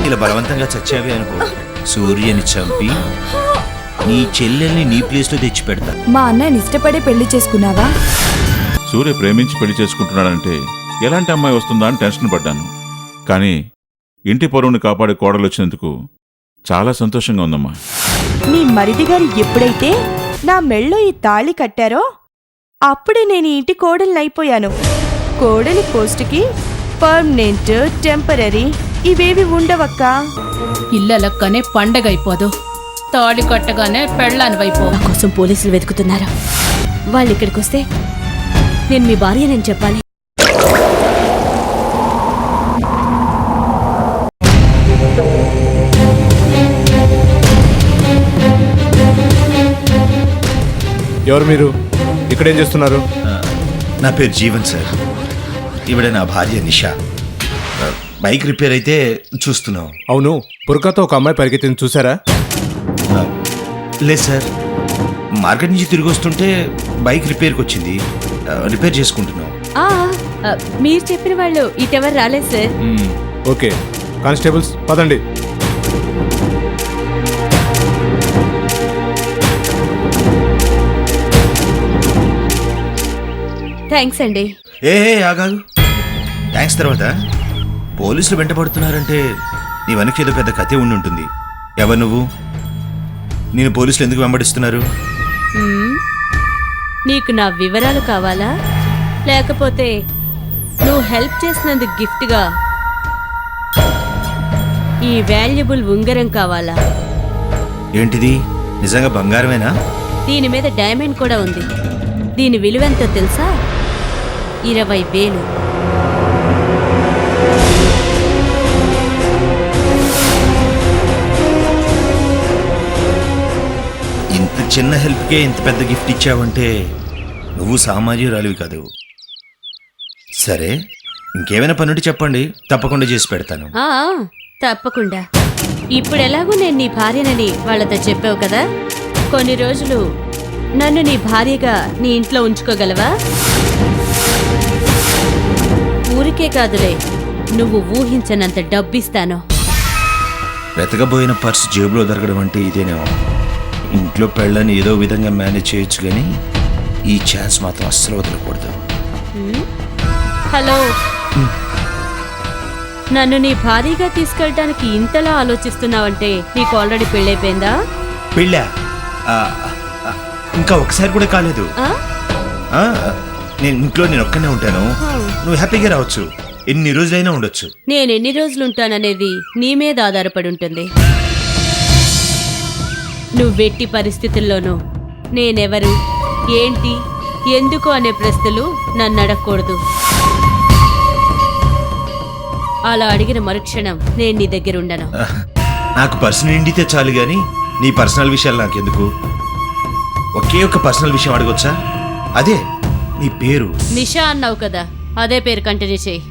ఇలా బలవంతంగా చచ్చావే అనుకో, సూర్యని చంపి నీ చెల్లెల్ని నీ ప్లేస్లో తెచ్చి పెడతా. మా అన్నయ్యని ఇష్టపడే పెళ్లి చేసుకున్నావా? సూర్య ప్రేమించి పెళ్లి చేసుకుంటున్నాడంటే ఎలాంటి అమ్మాయి వస్తుందా అని టెన్షన్ పడ్డాను. కానీ ఇంటి పొరుగుని కాపాడే కోడలు వచ్చినందుకు చాలా సంతోషంగా ఉందమ్మా. మీ మరిది గారు ఎప్పుడైతే నా మెళ్ళో ఈ తాళి కట్టారో అప్పుడే నేను ఇంటి కోడలినైపోయాను. కోడలి పోస్టుకి పర్మనెంట్, టెంపరరీ ఇవేవి ఉండవక్కా. ఇల్లలక్కనే పండగైపోదు, తాళి కట్టగానే పెళ్ళానివైపో. నా కోసం పోలీసులు వెతుకుతున్నారు. వాళ్ళు ఇక్కడికి వస్తే నేను మీ భార్యనని చెప్పాలి. ఎవరు మీరు? ఇక్కడేం చేస్తున్నారు? నా పేరు జీవన్ సార్. ఈవిడ నా భార్య నిషా. బైక్ రిపేర్ అయితే చూస్తున్నాం. అవును, పురకాతో ఒక అమ్మాయి పరిగెత్తింది చూసారా? లేదు సార్, మార్కెట్ నుంచి తిరిగి వస్తుంటే బైక్ రిపేర్కి వచ్చింది, రిపేర్ చేసుకుంటున్నాం. మీరు చెప్పిన వాళ్ళు ఇటెవరు రాలేదు సార్. ఓకే, కానిస్టేబుల్స్ పదండి. థ్యాంక్స్ అండి. ఏ ఆగాదు, థ్యాంక్స్ తర్వాత. పోలీసులు వెంటబడుతున్నారంటే నీ వెనక్కి ఏదో పెద్ద కథే ఉండి ఉంటుంది. ఎవరు నువ్వు? నేను పోలీసులు ఎందుకు వెంబడిస్తున్నారు? నీకు నా వివరాలు కావాలా, లేకపోతే నువ్వు హెల్ప్ చేసినందుకు గిఫ్ట్గా ఈ వాల్యుబుల్ ఉంగరం కావాలా? ఏంటిది, నిజంగా బంగారమేనా? దీని మీద డైమండ్ కూడా ఉంది. దీని విలువెంతో తెలుసా? 20,000. ఇంత చిన్న హెల్ప్కే ఇంత పెద్ద గిఫ్ట్ ఇచ్చావంటే నువ్వు సామాన్యురాలివి కాదు. సరే, ఇంకేమైనా పనుంటే చెప్పండి, తప్పకుండా చేసి పెడతాను. తప్పకుండా. ఇప్పుడు ఎలాగూ నేను నీ భార్యనని వాళ్ళతో చెప్పావు కదా, కొన్ని రోజులు నన్ను నీ భార్యగా నీ ఇంట్లో ఉంచుకోగలవా? ఊరికే కాదులే, నువ్వు ఊహించనంత డబ్బిస్తాను. వెతకబోయిన పర్సు జేబులో దొరకడం అంటే ఇదేనేమో. ఇంట్లో పెళ్ళని ఏదో విధంగా మేనేజ్ చేయొచ్చు, కానీ ఈ ఛాన్స్ మాత్రం అస్సలు వదలకూడదు. హలో, నన్ను నీ భార్యగా తీసుకెళ్ళటానికి ఇంతలా ఆలోచిస్తున్నావంటే నీకు ఆల్రెడీ పెళ్ళైపోయిందా? పెళ్ళా? ఇంకా ఒకసారి కూడా కాలేదు. నేను ఒక్కనే ఉంటాను, నువ్వు హ్యాపీగా రావచ్చు, ఎన్ని రోజులైనా ఉండొచ్చు. నేను ఎన్ని రోజులుంటాననేది నీ మీద ఆధారపడి ఉంటుంది. నువ్వెట్టి పరిస్థితుల్లోనూ నేనెవరు, ఏంటి, ఎందుకు అనే ప్రశ్నలు నన్ను అడగకూడదు. అలా అడిగిన మరుక్షణం నేను నీ దగ్గర ఉండను. నాకు పర్సనల్ నిండితే చాలు గాని నీ పర్సనల్ విషయాలు నాకెందుకు? ఒకే ఒక పర్సనల్ విషయం అడగొచ్చా? అదే నీ పేరు. నిషా అన్నావు కదా, అదే పేరు కంటిన్యూ చేయి.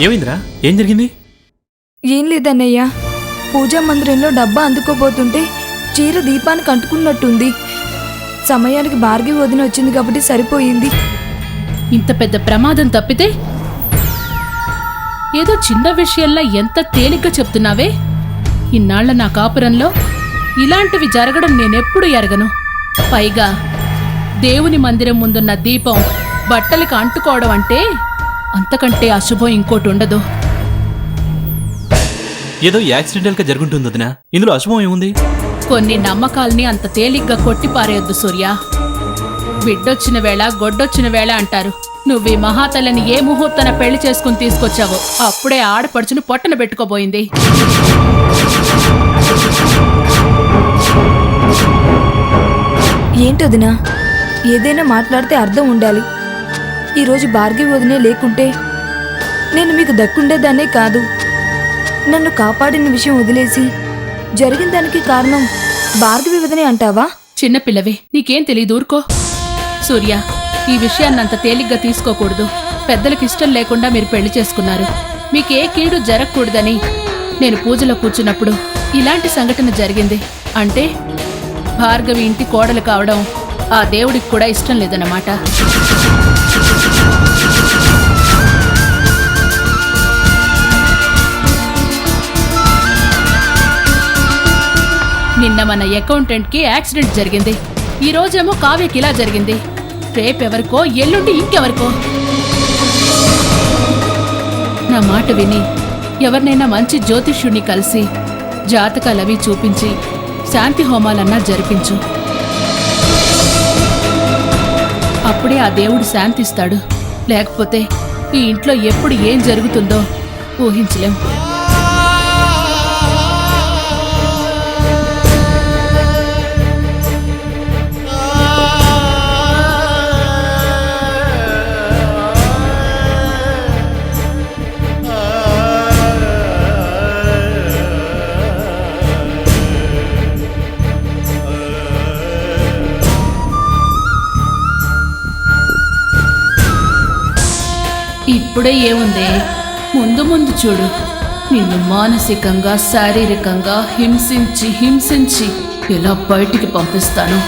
ఏమైందిరా? ఏం జరిగింది? ఏం లేదన్నయ్య, పూజా మందిరంలో డబ్బా అందుకోబోతుంటే చీర దీపానికి అంటుకున్నట్టుంది. సమయానికి భార్గవి వదిన వచ్చింది కాబట్టి సరిపోయింది. ఇంత పెద్ద ప్రమాదం తప్పితే ఏదో చిన్న విషయంలో ఎంత తేలిగ్గా చెప్తున్నావే. ఇన్నాళ్ల నా కాపురంలో ఇలాంటివి జరగడం నేనెప్పుడు ఎరగను. పైగా దేవుని మందిరం ముందున్న దీపం బట్టలకి అంటుకోవడం అంటే అంతకంటే అశుభం ఇంకోటి ఉండదు. ఏదో యాక్సిడెంటల్గా జరుగుంటుంది వదినా. ఇందులో అశుభం ఏముంది? కొన్ని నమ్మకాల్ని అంత తేలిగ్గా కొట్టిపారేయొద్దు సూర్య. బిడ్డొచ్చిన వేళ గొడ్డొచ్చిన వేళ అంటారు. నువ్వు ఈ మహాతల్లిని ఏ ముహూర్తాన పెళ్లి చేసుకుని తీసుకొచ్చావో అప్పుడే ఆడపడుచుని పొట్టన పెట్టుకోబోయింది. ఏంటొదినా, ఏదైనా మాట్లాడితే అర్థం ఉండాలి. ఈరోజు భార్గవి వదినే లేకుంటే నేను మీకు దక్కుండేదాన్నే కాదు. నన్ను కాపాడిన విషయం వదిలేసి జరిగిన దానికి కారణం భార్గవి వదినే అంటావా? చిన్నపిల్లవే, నీకేం తెలియదు, ఊరుకో. సూర్య, ఈ విషయాన్ని అంత తేలిగ్గా తీసుకోకూడదు. పెద్దలకు ఇష్టం లేకుండా మీరు పెళ్లి చేసుకున్నారు. మీకే కీడు జరగకూడదని నేను పూజలో కూర్చున్నప్పుడు ఇలాంటి సంఘటన జరిగింది. అంటే భార్గవి ఇంటి కోడలు కావడం ఆ దేవుడికి కూడా ఇష్టం లేదన్నమాట. నిన్న మన అకౌంటెంట్కి యాక్సిడెంట్ జరిగింది. ఈ రోజేమో కావ్యకి ఇలా జరిగింది. రేపెవరికో ఎల్లుండి ఇంకెవరికో. నా మాట విని ఎవరినైనా మంచి జ్యోతిష్యుణ్ణి కలిసి జాతకాలవి చూపించి శాంతి హోమాలన్నా జరిపించు. అప్పుడే ఆ దేవుడు శాంతిస్తాడు. లేకపోతే ఈ ఇంట్లో ఎప్పుడు ఏం జరుగుతుందో ఊహించలేం. ఇప్పుడే ఏముంది, ముందు ముందు చూడు. నిన్ను మానసికంగా శారీరకంగా హింసించి హింసించి ఇలా బయటికి పంపిస్తాను.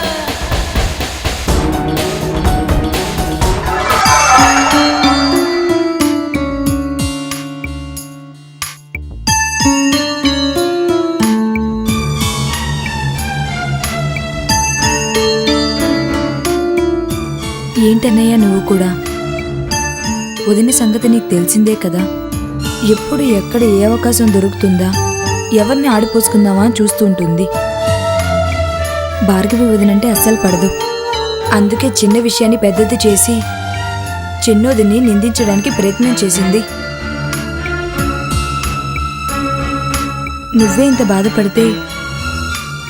ఏంటన్నయ్య నువ్వు కూడా? వదిన సంగతి నీకు తెలిసిందే కదా. ఎప్పుడు ఎక్కడ ఏ అవకాశం దొరుకుతుందా, ఎవరిని ఆడిపోసుకుందామా అని చూస్తూ ఉంటుంది. భార్గవి వదినంటే అస్సలు పడదు. అందుకే చిన్న విషయాన్ని పెద్దది చేసి చిన్నోదిని నిందించడానికి ప్రయత్నం చేసింది. నువ్వే ఇంత బాధపడితే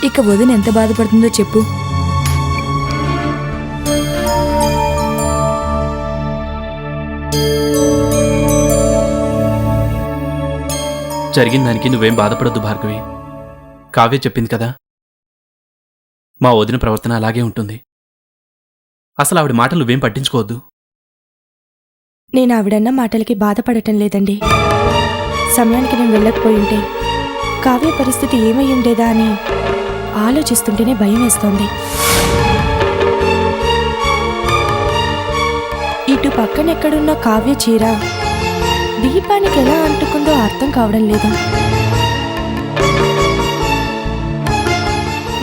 ఇక వదిన ఎంత బాధపడుతుందో చెప్పు. జరిగిన దానికి నువ్వేం బాధపడొద్దు భార్గవి. కావ్య చెప్పింది కదా, మా వదిన ప్రవర్తన అలాగే ఉంటుంది. అసలు ఆవిడ మాటలు నువ్వేం పట్టించుకోవద్దు. నేను ఆవిడన్న మాటలకి బాధపడటం లేదండి. సమయానికి నేను వెళ్ళకపోయి ఉంటే కావ్య పరిస్థితి ఏమై ఉండేదా అని ఆలోచిస్తుంటేనే భయం వేస్తోంది. ఇటు పక్కనెక్కడున్న కావ్య చీర దీపానికి ఎలా అంటుకుందో అర్థం కావడం లేదు.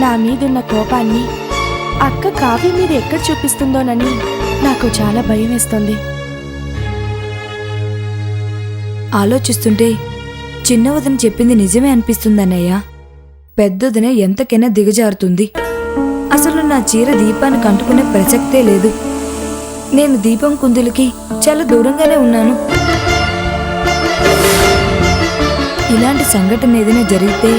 నా మీదున్న కోపాన్ని అక్క కావ్య మీద ఎక్కడ చూపిస్తుందోనని నాకు చాలా భయం వేస్తోంది. ఆలోచిస్తుంటే చిన్నవదిన చెప్పింది నిజమే అనిపిస్తుందన్నయ్య. పెద్దదిన ఎంతకైనా దిగజారుతుంది. అసలు నా చీర దీపానికి అంటుకునే ప్రసక్తే లేదు. నేను దీపం కుందులకి చాలా దూరంగానే ఉన్నాను. ఇలాంటి సంఘటన ఏదైనా జరిగితే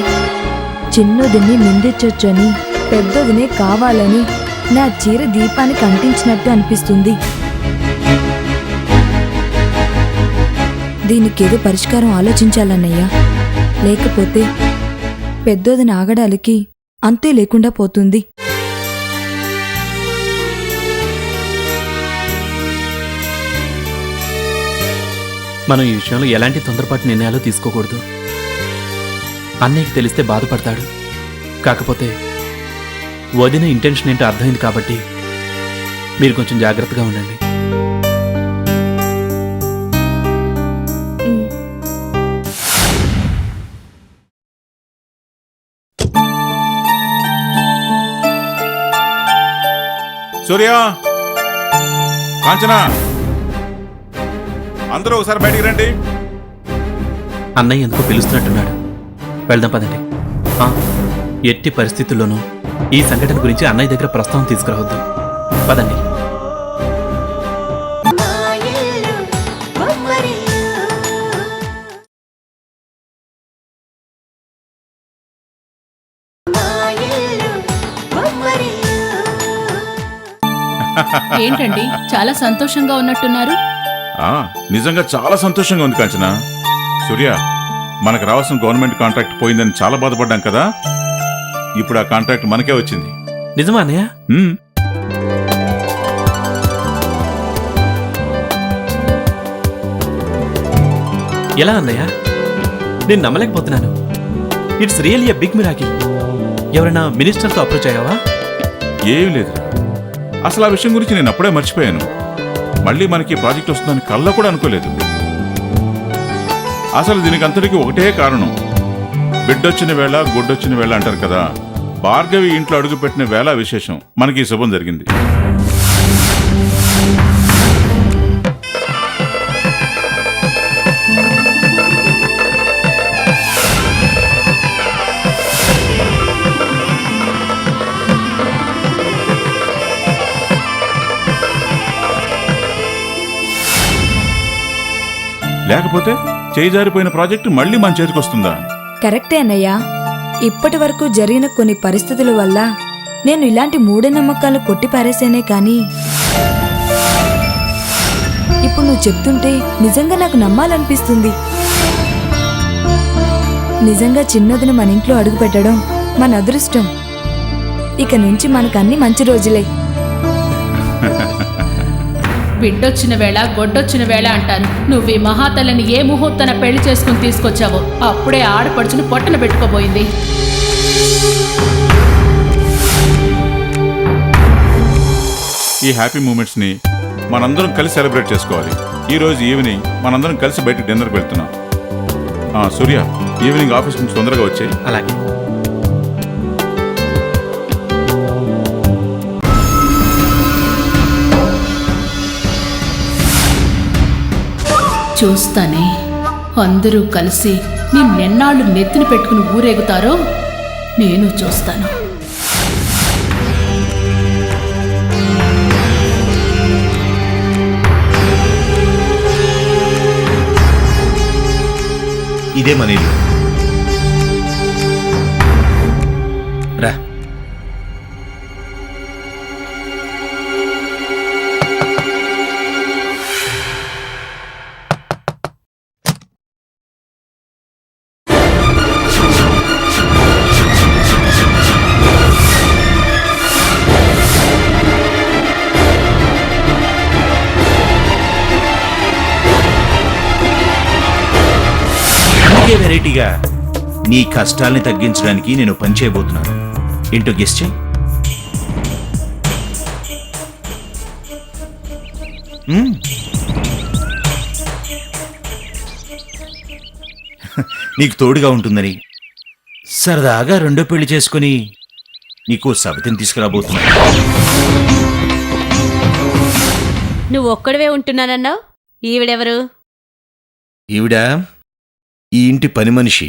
చిన్నదిని నిందించొచ్చని పెద్దదినే కావాలని నా చీర దీపానికి అంటించినట్టు అనిపిస్తుంది. దీనికేదో పరిష్కారం ఆలోచించాలన్నయ్యా. లేకపోతే పెద్దోదిని ఆగడానికి అంతే లేకుండా పోతుంది. మనం ఈ విషయంలో ఎలాంటి తొందరపాటు నిర్ణయాలు తీసుకోకూడదు. అన్నయ్యకి తెలిస్తే బాధపడతాడు. కాకపోతే వదిన ఇంటెన్షన్ ఏంటో అర్థమైంది కాబట్టి మీరు కొంచెం జాగ్రత్తగా ఉండండి. సూర్య, కాంచనా, అందరూ ఒకసారి బయటికి రండి. అన్నయ్య ఎందుకో పిలుస్తున్నట్టున్నాడు. వెళ్దాం పదండి. ఎట్టి పరిస్థితుల్లోనూ ఈ సంఘటన గురించి అన్నయ్య దగ్గర ప్రస్తావన తీసుకురావద్దు. పదండి. ఏంటండి చాలా సంతోషంగా ఉన్నట్టున్నారు? నిజంగా చాలా సంతోషంగా ఉంది కాంచనా. సూర్య, మనకు రావాల్సిన గవర్నమెంట్ కాంట్రాక్ట్ పోయిందని చాలా బాధపడ్డాం కదా. ఇప్పుడు ఆ కాంట్రాక్ట్ మనకే వచ్చింది. నిజమా అన్నయ్య? ఎలా అన్నయ్య? నేను నమ్మలేకపోతున్నాను. It's really a big miracle. ఎవరైనా మినిస్టర్తో అప్రోచ్ అయ్యావా? ఏం లేదు, అసలు ఆ విషయం గురించి నేను అప్పుడే మర్చిపోయాను. మళ్ళీ మనకి ప్రాజెక్ట్ వస్తుందని కళ్ళ కూడా అనుకోలేదు. అసలు దీనికి అంతటికి ఒకటే కారణం, బిడ్డొచ్చిన వేళ గుడ్డొచ్చిన వేళ అంటారు కదా. భార్గవి ఇంట్లో అడుగుపెట్టిన వేళ విశేషం మనకి ఈ శుభం జరిగింది. లేకపోతే చేజారిపోయిన ప్రాజెక్టు మళ్ళీ మన చేతికొస్తుందా? కరెక్టే అన్నయ్య. ఇప్పటి వరకు జరిగిన కొన్ని పరిస్థితుల వల్ల నేను ఇలాంటి మూఢనమ్మకాలు కొట్టిపారేసేనే కానీ ఇప్పుడు నువ్వు చెప్తుంటే నిజంగా నాకు నమ్మాలనిపిస్తుంది. నిజంగా చిన్నదిన మన ఇంట్లో అడుగు పెట్టడం మన అదృష్టం. ఇక నుంచి మనకన్నీ మంచి రోజులే. బిడ్డొచ్చిన వేళ గొడ్డొచ్చిన వేళ అంటారు. నువ్వు ఈ మహాతల్లిని ఏ ముహూర్తన పెళ్లి చేసుకుని తీసుకొచ్చావో అప్పుడే ఆడపడుచును పొట్టన పెట్టుకోబోయింది. ఈ హ్యాపీ మూమెంట్స్ని మనందరం కలిసి సెలబ్రేట్ చేసుకోవాలి. ఈ రోజు ఈవినింగ్ మనందరం కలిసి బయటకు డిన్నర్కి వెళ్తున్నాం. సూర్య, ఈవినింగ్ ఆఫీస్ నుంచి తొందరగా వచ్చాయి. అలాగే. చూస్తానే అందరూ కలిసి నిన్నెన్నాళ్ళు నెత్తిన పెట్టుకుని ఊరేగుతారో నేను చూస్తాను. ఇదే మన ఇల్లు. రా. వెరైటీగా నీ కష్టాల్ని తగ్గించడానికి నేను పని చేయబోతున్నాను. ఏంటో గెస్ చేయి. నీకు తోడుగా ఉంటుందని సరదాగా రెండో పెళ్లి చేసుకుని నీకు సబతిని తీసుకురాబోతున్నాను. నువ్వు ఒక్కడవే ఉంటున్నానన్నావు. ఈవిడెవరు? ఈవిడ ఈ ఇంటి పని మనిషి.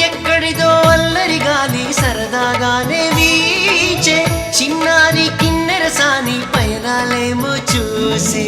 ఎక్కడిదో అల్లరి గాలి సరదాగానే వీచే చిన్నారి కిన్నెరసాని పయనాలేమో చూసి